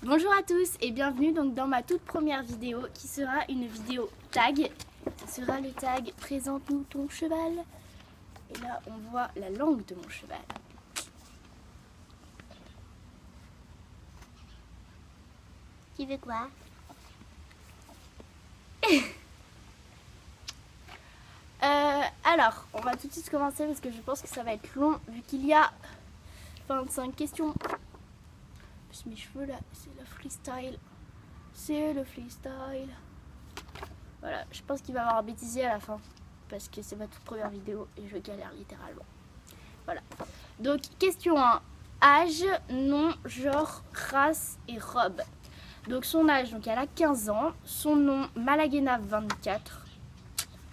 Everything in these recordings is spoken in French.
Bonjour à tous et bienvenue donc dans ma toute première vidéo qui sera une vidéo tag. Ce sera le tag présente-nous ton cheval. Et là on voit la langue de mon cheval. Qui veut quoi? Alors, on va tout de suite commencer parce que je pense que ça va être long vu qu'il y a 25 questions. Mes cheveux là, c'est le freestyle. C'est le freestyle. Voilà, je pense qu'il va y avoir un bêtisier à la fin. Parce que c'est ma toute première vidéo et je galère littéralement. Voilà. Donc, question 1. Âge, nom, genre, race et robe. Donc, son âge, donc elle a 15 ans. Son nom, Malagena 24.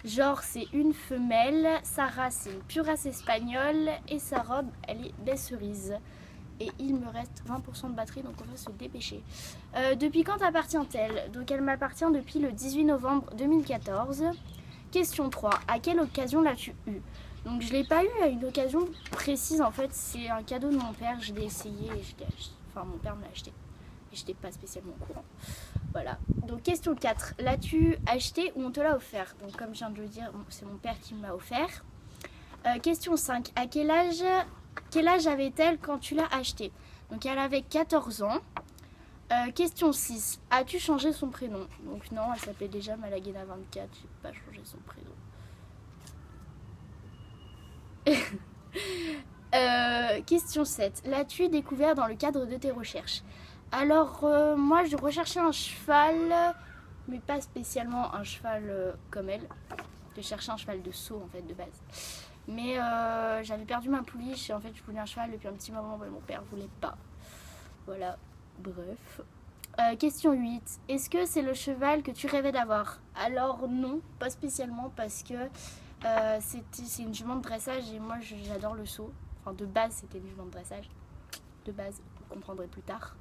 Genre, c'est une femelle. Sa race, c'est une pure race espagnole. Et sa robe, elle est baie cerise. Et il me reste 20% de batterie, donc on va se dépêcher. Depuis quand appartient-elle? Donc elle m'appartient depuis le 18 novembre 2014. Question 3. À quelle occasion l'as-tu eu? Donc je ne l'ai pas eu à une occasion précise, en fait c'est un cadeau de mon père, je l'ai essayé et je l'ai acheté. Enfin mon père me l'a acheté. Et je n'étais pas spécialement au courant. Voilà. Donc question 4. L'as-tu acheté ou on te l'a offert? Donc comme je viens de le dire, c'est mon père qui me l'a offert. Question 5. À quel âge avait-elle quand tu l'as achetée? Donc elle avait 14 ans. Question 6. As-tu changé son prénom? Donc non, elle s'appelait déjà Malagena 24. J'ai pas changé son prénom. Question 7. L'as-tu découvert dans le cadre de tes recherches? Alors moi je recherchais un cheval, mais pas spécialement un cheval comme elle. Je cherchais un cheval de saut en fait de base. Mais j'avais perdu ma pouliche et en fait je voulais un cheval depuis un petit moment, mais mon père voulait pas. Voilà, bref. Question 8. Est-ce que c'est le cheval que tu rêvais d'avoir? Alors non, pas spécialement parce que c'est une jument de dressage et moi j'adore le saut. Enfin de base c'était une jument de dressage. De base, vous comprendrez plus tard.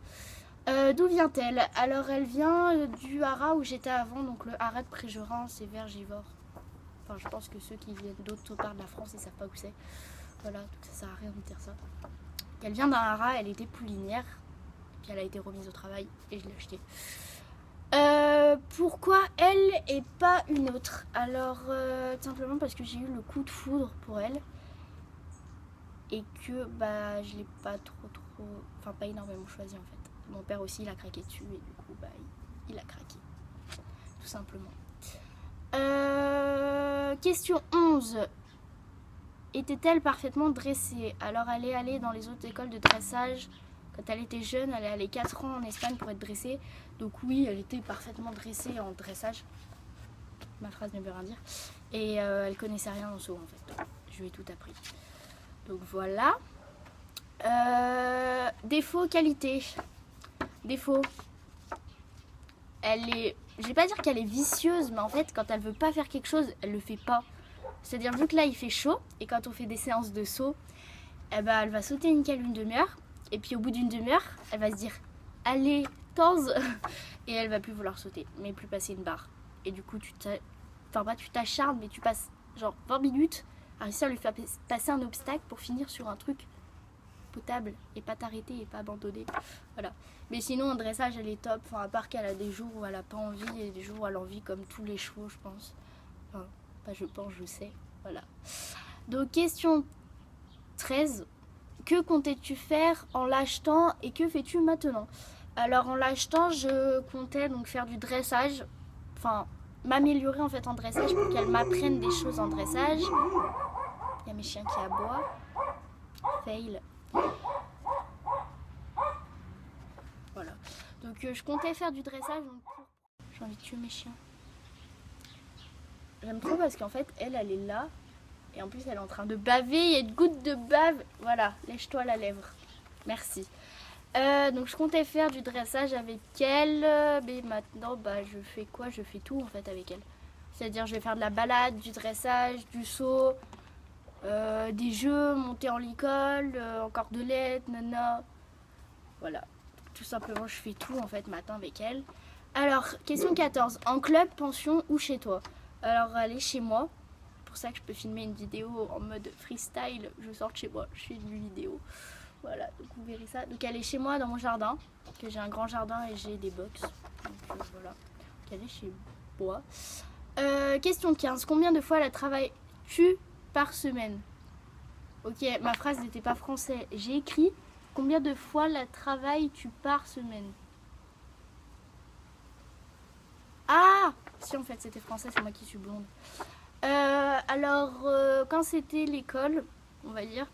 D'où vient-elle? Alors elle vient du haras où j'étais avant, donc le haras de Préjerin, c'est vers Givors. Enfin, je pense que ceux qui viennent d'autres parts de la France, ils savent pas où c'est. Voilà, donc ça sert à rien de dire ça. Elle vient d'un haras, elle était poulinière, puis elle a été remise au travail et je l'ai achetée. Pourquoi elle et pas une autre? Alors, tout simplement parce que j'ai eu le coup de foudre pour elle et que bah je l'ai pas enfin pas énormément choisi en fait. Mon père aussi il a craqué dessus et du coup bah il a craqué, tout simplement. Question 11. Était-elle parfaitement dressée? Alors elle est allée dans les autres écoles de dressage. Quand elle était jeune, elle est allée 4 ans en Espagne pour être dressée. Donc oui, elle était parfaitement dressée en dressage. Ma phrase ne veut rien dire. Et elle connaissait rien en saut en fait. Donc, je lui ai tout appris. Donc voilà. Défaut, qualité. Défaut. Elle est... Je vais pas dire qu'elle est vicieuse, mais en fait, quand elle veut pas faire quelque chose, elle le fait pas. C'est-à-dire, vu que là, il fait chaud, et quand on fait des séances de saut, eh ben, elle va sauter nickel une demi-heure, et puis au bout d'une demi-heure, elle va se dire, allez, 15, et elle va plus vouloir sauter, mais plus passer une barre. Et du coup, tu t'acharnes, mais tu passes genre 20 minutes à réussir à lui faire passer un obstacle pour finir sur un truc potable et pas t'arrêter et pas abandonner. Voilà. Mais sinon en dressage elle est top, enfin, à part qu'elle a des jours où elle a pas envie et des jours où elle a envie comme tous les chevaux je pense. Enfin, pas je pense, je sais. Voilà. Donc question 13. Que comptais-tu faire en l'achetant et que fais-tu maintenant? Alors en l'achetant je comptais donc faire du dressage, enfin m'améliorer en fait en dressage pour qu'elle m'apprenne des choses en dressage. Il y a mes chiens qui aboient. Fail. Voilà. Donc je comptais faire du dressage. Donc j'ai envie de tuer mes chiens. J'aime trop parce qu'en fait elle est là. Et en plus elle est en train de baver. Il y a une goutte de bave. Voilà, lèche-toi la lèvre. Merci. Donc je comptais faire du dressage avec elle. Mais maintenant bah je fais quoi? Je fais tout en fait avec elle. C'est-à-dire je vais faire de la balade, du dressage, du saut, des jeux, monter en licol, en cordelette, nana. Voilà. Tout simplement, je fais tout en fait matin avec elle. Alors, question 14. En club, pension ou chez toi? Alors, elle est chez moi. C'est pour ça que je peux filmer une vidéo en mode freestyle. Je sors de chez moi, je fais une vidéo. Voilà, donc vous verrez ça. Donc elle est chez moi dans mon jardin, que j'ai un grand jardin et j'ai des box. Donc voilà, donc elle est chez moi. Question 15. Combien de fois la travailles-tu par semaine? Ok, ma phrase n'était pas français. J'ai écrit combien de fois la travailles-tu par semaine? Ah si, en fait c'était français, c'est moi qui suis blonde. Quand c'était l'école, on va dire,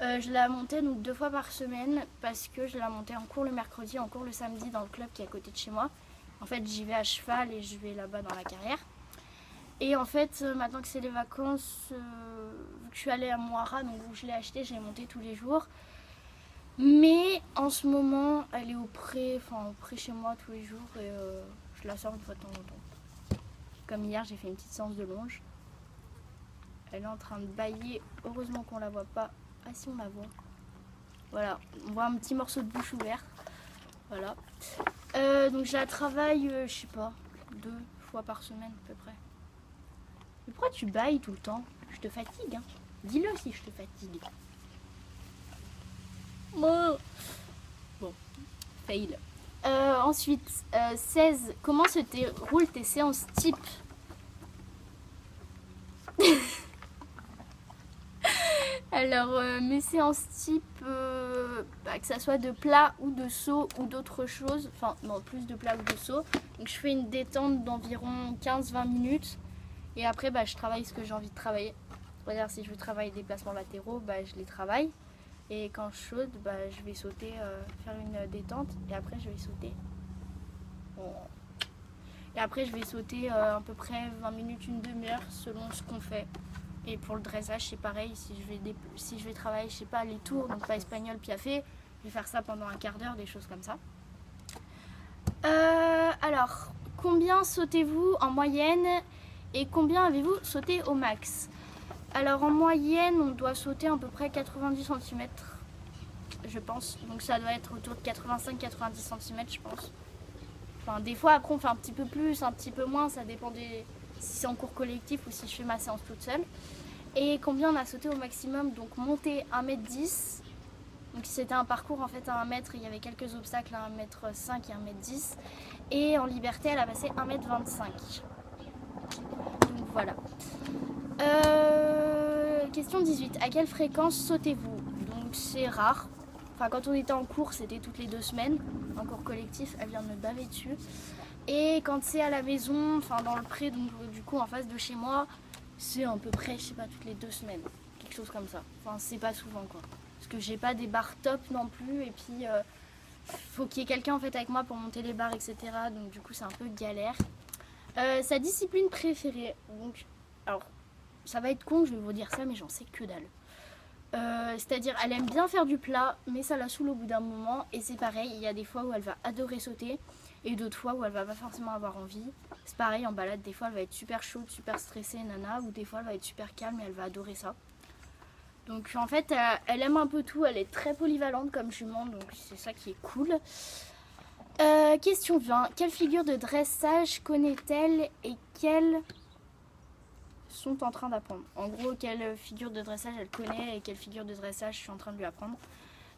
je la montais donc 2 fois par semaine parce que je la montais en cours le mercredi, en cours le samedi dans le club qui est à côté de chez moi. En fait, j'y vais à cheval et je vais là-bas dans la carrière. Et en fait, maintenant que c'est les vacances, vu que je suis allée à Moira, donc où je l'ai acheté, je l'ai monté tous les jours. Mais en ce moment, elle est au pré chez moi tous les jours et je la sors une fois de temps en temps. Comme hier, j'ai fait une petite séance de longe. Elle est en train de bâiller. Heureusement qu'on la voit pas. Ah si, on la voit. Voilà, on voit un petit morceau de bouche ouvert. Voilà. Donc je la travaille, je sais pas, 2 fois par semaine à peu près. Mais pourquoi tu bailles tout le temps? Je te fatigue, hein. Dis-le si je te fatigue. Bon, fail. Ensuite, 16. Comment se déroulent tes séances type? Alors, mes séances type, que ça soit de plat ou de saut ou d'autres choses, enfin non, plus de plat ou de saut. Donc je fais une détente d'environ 15-20 minutes et après je travaille ce que j'ai envie de travailler. C'est-à-dire si je veux travailler des placements latéraux, je les travaille. Et quand je saute, je vais sauter, faire une détente et après je vais sauter. Bon. Et après je vais sauter à peu près 20 minutes, une demi-heure selon ce qu'on fait. Et pour le dressage, c'est pareil. Si je vais travailler, je sais pas, les tours, donc pas espagnol, piafé, je vais faire ça pendant un quart d'heure, des choses comme ça. Alors, combien sautez-vous en moyenne et combien avez-vous sauté au max? Alors, en moyenne, on doit sauter à peu près 90 cm, je pense. Donc, ça doit être autour de 85-90 cm, je pense. Enfin, des fois, après, on fait un petit peu plus, un petit peu moins. Ça dépend si c'est en cours collectif ou si je fais ma séance toute seule. Et combien on a sauté au maximum? Donc monter 1m10. Donc c'était un parcours en fait à 1 mètre. Il y avait quelques obstacles à 1m5 et 1m10. Et en liberté, elle a passé 1m25. Donc voilà. Question 18. À quelle fréquence sautez-vous? Donc c'est rare. Enfin, quand on était en cours, c'était toutes les 2 semaines. En cours collectif, elle vient de me baver dessus. Et quand c'est à la maison, enfin dans le pré, donc du coup en face de chez moi, c'est à peu près, je sais pas, toutes les 2 semaines. Quelque chose comme ça. Enfin, c'est pas souvent quoi. Parce que j'ai pas des barres top non plus. Et puis, faut qu'il y ait quelqu'un en fait avec moi pour monter les barres, etc. Donc du coup, c'est un peu galère. Sa discipline préférée. Donc, alors, ça va être con, je vais vous dire ça, mais j'en sais que dalle. C'est-à-dire, elle aime bien faire du plat, mais ça la saoule au bout d'un moment. Et c'est pareil, il y a des fois où elle va adorer sauter. Et d'autres fois où elle va pas forcément avoir envie. C'est pareil en balade, des fois elle va être super chaude, super stressée, nana, ou des fois elle va être super calme et elle va adorer ça. Donc en fait, elle aime un peu tout, elle est très polyvalente comme jument, donc c'est ça qui est cool. Question 20. Quelle figure de dressage connaît-elle et quelles sont en train d'apprendre? En gros, quelle figure de dressage elle connaît et quelle figure de dressage je suis en train de lui apprendre.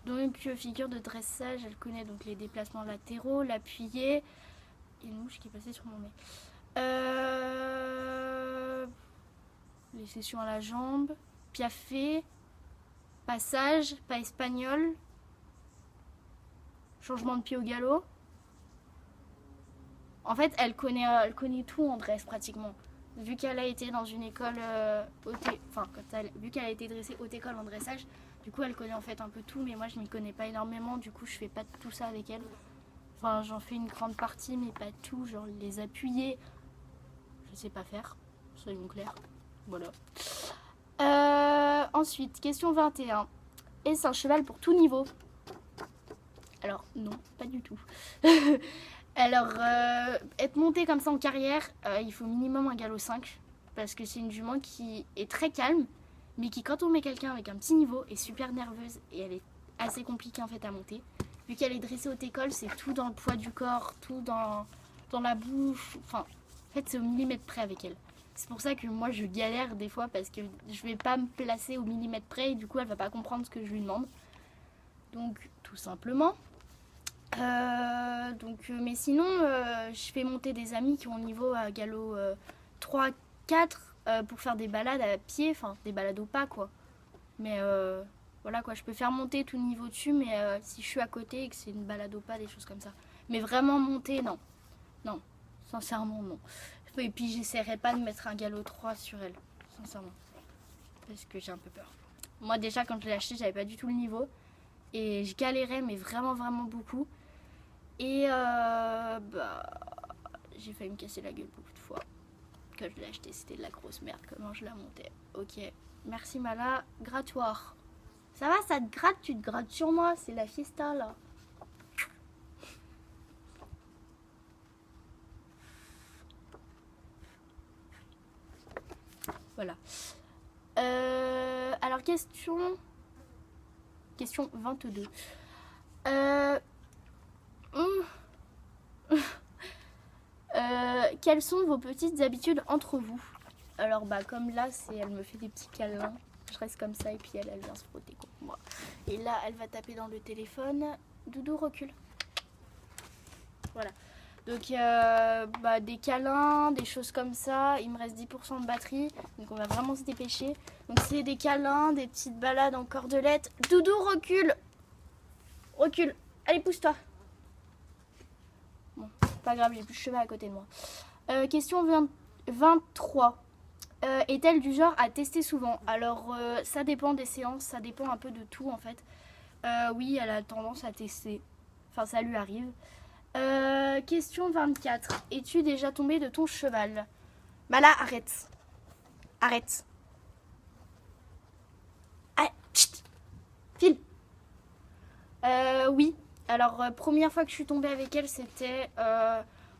Donc figure de dressage, elle connaît donc les déplacements latéraux, l'appuyé. Il y a une mouche qui est passée sur mon nez. Les sessions à la jambe, piafé, passage, pas espagnol, changement de pied au galop. En fait, elle connaît tout en dresse pratiquement. Vu qu'elle a été dans une école, vu qu'elle a été dressée haute école en dressage, du coup elle connaît en fait un peu tout, mais moi je m'y connais pas énormément, du coup je fais pas tout ça avec elle. Enfin, j'en fais une grande partie, mais pas tout, genre les appuyer, je sais pas faire, soyons clairs. Voilà. Ensuite, question 21. Est-ce un cheval pour tout niveau? Alors, non, pas du tout. Alors, être montée comme ça en carrière, il faut minimum un galop 5. Parce que c'est une jument qui est très calme, mais qui, quand on met quelqu'un avec un petit niveau, est super nerveuse et elle est assez compliquée en fait à monter. Vu qu'elle est dressée haute école, c'est tout dans le poids du corps, tout dans la bouche. Enfin, en fait, c'est au millimètre près avec elle. C'est pour ça que moi, je galère des fois parce que je vais pas me placer au millimètre près et du coup, elle va pas comprendre ce que je lui demande. Donc tout simplement. Mais sinon, je fais monter des amis qui ont niveau à galop 3, 4 pour faire des balades à pied, enfin des balades au pas quoi. Mais voilà quoi, je peux faire monter tout niveau dessus, mais si je suis à côté et que c'est une balade au pas, des choses comme ça. Mais vraiment monter, non. Non, sincèrement non. Et puis j'essaierai pas de mettre un galop 3 sur elle, sincèrement. Parce que j'ai un peu peur. Moi déjà quand je l'ai acheté, j'avais pas du tout le niveau. Et je galérais mais vraiment beaucoup. Et j'ai failli me casser la gueule beaucoup de fois. Quand je l'ai acheté, c'était de la grosse merde. Comment je la montais. Ok, merci Mala. Grattoir. Ça va, ça te gratte, tu te grattes sur moi. C'est la fiesta là. Voilà. Alors question 22. Quelles sont vos petites habitudes entre vous? Alors comme là, elle me fait des petits câlins. Je reste comme ça et puis elle vient se frotter contre moi. Et là, elle va taper dans le téléphone. Doudou, recule. Voilà. Donc des câlins, des choses comme ça. Il me reste 10% de batterie. Donc on va vraiment se dépêcher. Donc c'est des câlins, des petites balades en cordelette. Doudou, recule. Recule. Allez, pousse-toi. Bon, pas grave, j'ai plus de cheval à côté de moi. Question 23. Est-elle du genre à tester souvent? Alors ça dépend des séances, ça dépend un peu de tout en fait. Oui, elle a tendance à tester. Enfin, ça lui arrive. Question 24. Es-tu déjà tombé de ton cheval? Mala, arrête. Arrête. Allez, chut. File. Oui. Alors, première fois que je suis tombée avec elle, c'était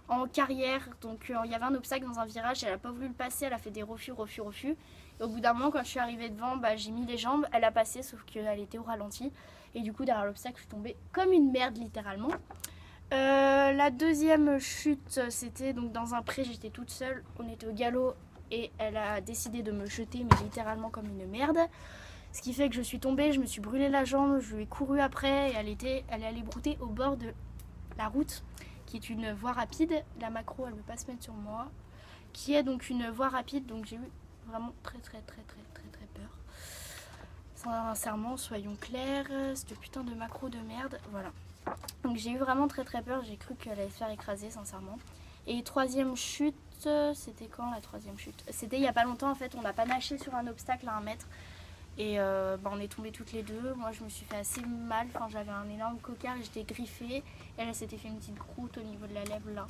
en carrière. Donc, il y avait un obstacle dans un virage. Elle n'a pas voulu le passer. Elle a fait des refus. Et au bout d'un moment, quand je suis arrivée devant, j'ai mis les jambes. Elle a passé, sauf qu'elle était au ralenti. Et du coup, derrière l'obstacle, je suis tombée comme une merde, littéralement. La deuxième chute, c'était donc dans un pré. J'étais toute seule. On était au galop. Et elle a décidé de me jeter, mais littéralement comme une merde. Ce qui fait que je suis tombée, je me suis brûlé la jambe, je lui ai couru après et elle est allée brouter au bord de la route, qui est une voie rapide. La macro, elle ne veut pas se mettre sur moi, qui est donc une voie rapide, donc j'ai eu vraiment très peur. Sincèrement, soyons clairs, cette putain de macro de merde, voilà. Donc j'ai eu vraiment très peur, j'ai cru qu'elle allait se faire écraser, sincèrement. Et troisième chute, c'était quand la troisième chute? C'était il n'y a pas longtemps en fait, on a panaché sur un obstacle à 1 mètre. Et on est tombées toutes les deux. Moi je me suis fait assez mal, enfin, j'avais un énorme cocard et j'étais griffée. Elle s'était fait une petite croûte au niveau de la lèvre là.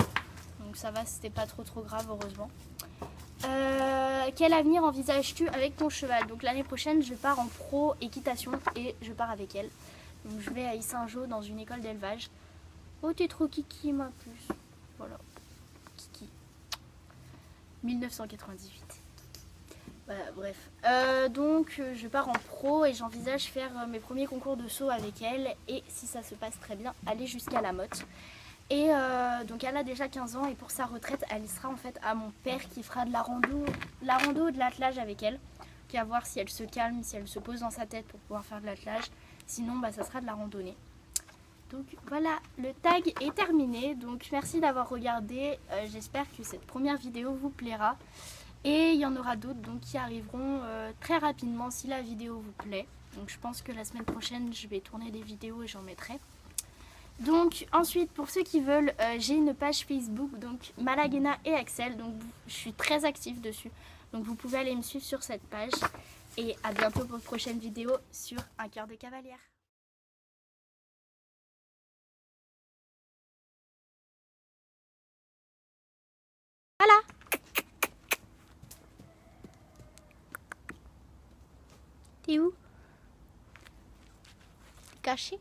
Donc ça va, c'était pas trop grave heureusement. Quel avenir envisages-tu avec ton cheval? Donc l'année prochaine je pars en pro équitation et je pars avec elle. Donc je vais à Issingeau dans une école d'élevage. Oh t'es trop kiki ma puce. Voilà, kiki. 1998. Voilà, bref. Donc je pars en pro et j'envisage faire mes premiers concours de saut avec elle. Et si ça se passe très bien, aller jusqu'à la motte. Et donc elle a déjà 15 ans et pour sa retraite, elle sera en fait à mon père qui fera de la rando ou de l'attelage avec elle. Qui va voir si elle se calme, si elle se pose dans sa tête pour pouvoir faire de l'attelage. Sinon, ça sera de la randonnée. Donc voilà, le tag est terminé. Donc merci d'avoir regardé. J'espère que cette première vidéo vous plaira. Et il y en aura d'autres donc qui arriveront très rapidement si la vidéo vous plaît. Donc je pense que la semaine prochaine, je vais tourner des vidéos et j'en mettrai. Donc ensuite, pour ceux qui veulent, j'ai une page Facebook, donc Malagena et Axel. Donc je suis très active dessus. Donc vous pouvez aller me suivre sur cette page. Et à bientôt pour une prochaine vidéo sur Un cœur de cavalière. Voilà. T'es où? Caché?